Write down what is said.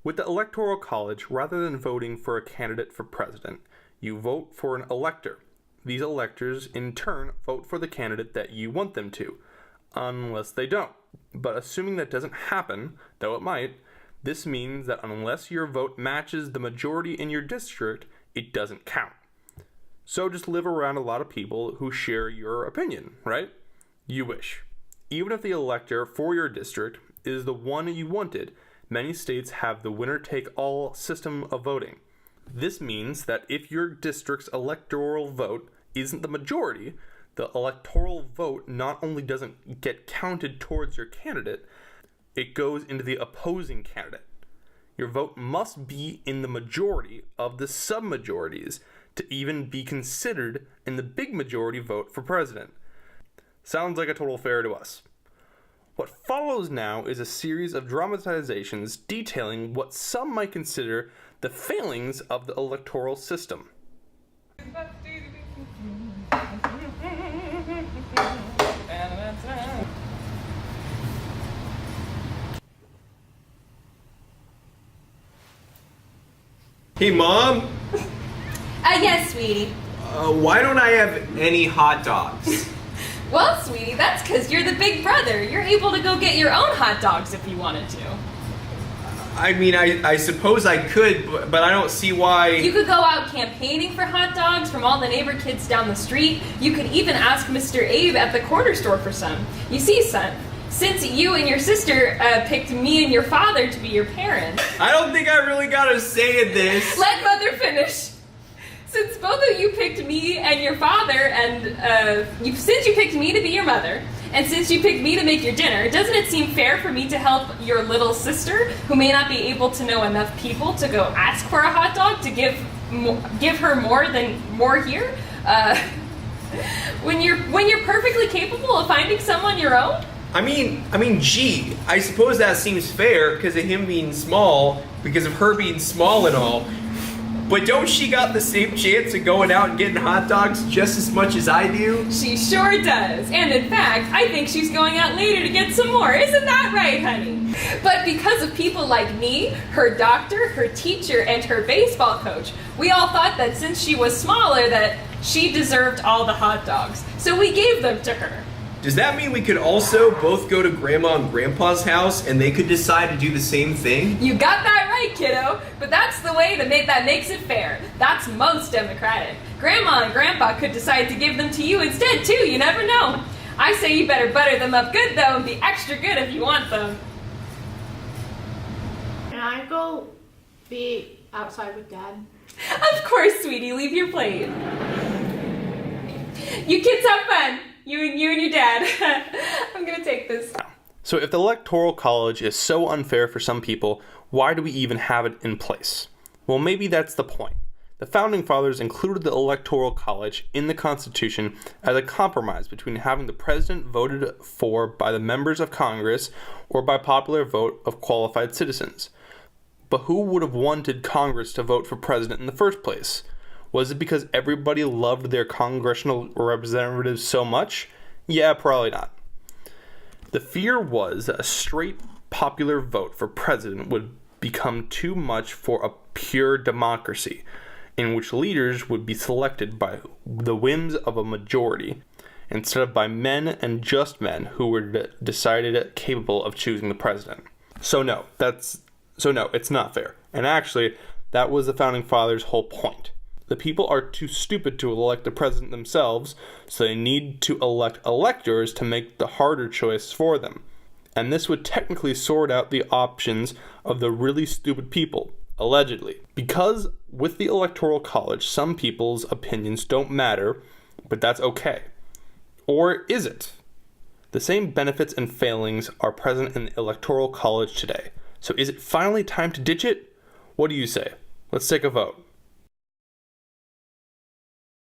With the Electoral College, rather than voting for a candidate for president, you vote for an elector. These electors, in turn, vote for the candidate that you want them to, unless they don't. But assuming that doesn't happen, though it might, this means that unless your vote matches the majority in your district, it doesn't count. So just live around a lot of people who share your opinion, right? You wish. Even if the elector for your district is the one you wanted, many states have the winner-take-all system of voting. This means that if your district's electoral vote isn't the majority, the electoral vote not only doesn't get counted towards your candidate, it goes into the opposing candidate. Your vote must be in the majority of the submajorities to even be considered in the big majority vote for president. Sounds like a total fair to us. What follows now is a series of dramatizations detailing what some might consider the failings of the electoral system. Hey, Mom? Yes, sweetie. Why don't I have any hot dogs? Well, sweetie, that's because you're the big brother. You're able to go get your own hot dogs if you wanted to. I mean, I suppose I could, but I don't see why... You could go out campaigning for hot dogs from all the neighbor kids down the street. You could even ask Mr. Abe at the corner store for some. You see, son, since you and your sister picked me and your father to be your parents... I don't think I really got a say in this. Let Mother finish. Since both of you picked me and your father, and since you picked me to be your mother, and since you picked me to make your dinner, doesn't it seem fair for me to help your little sister, who may not be able to know enough people to go ask for a hot dog, to give her more here? When you're perfectly capable of finding someone your own? I mean, gee, I suppose that seems fair because of him being small, because of her being small and all. But don't she got the same chance of going out and getting hot dogs just as much as I do? She sure does. And in fact, I think she's going out later to get some more. Isn't that right, honey? But because of people like me, her doctor, her teacher, and her baseball coach, we all thought that since she was smaller that she deserved all the hot dogs. So we gave them to her. Does that mean we could also both go to Grandma and Grandpa's house and they could decide to do the same thing? You got that right, kiddo. But that's the way that makes it fair. That's most democratic. Grandma and Grandpa could decide to give them to you instead, too. You never know. I say you better butter them up good, though, and be extra good if you want them. Can I go be outside with Dad? Of course, sweetie. Leave your plate. You kids have fun. You and your dad. I'm gonna take this. So if the Electoral College is so unfair for some people, why do we even have it in place? Well, maybe that's the point. The Founding Fathers included the Electoral College in the Constitution as a compromise between having the president voted for by the members of Congress or by popular vote of qualified citizens. But who would have wanted Congress to vote for president in the first place? Was it because everybody loved their congressional representatives so much? Yeah, probably not. The fear was that a straight popular vote for president would become too much for a pure democracy, in which leaders would be selected by the whims of a majority, instead of by men and just men who were decided capable of choosing the president. So no, it's not fair. And actually, that was the Founding Fathers' whole point. The people are too stupid to elect the president themselves, so they need to elect electors to make the harder choice for them. And this would technically sort out the options of the really stupid people, allegedly. Because with the Electoral College, some people's opinions don't matter, but that's okay. Or is it? The same benefits and failings are present in the Electoral College today. So is it finally time to ditch it? What do you say? Let's take a vote.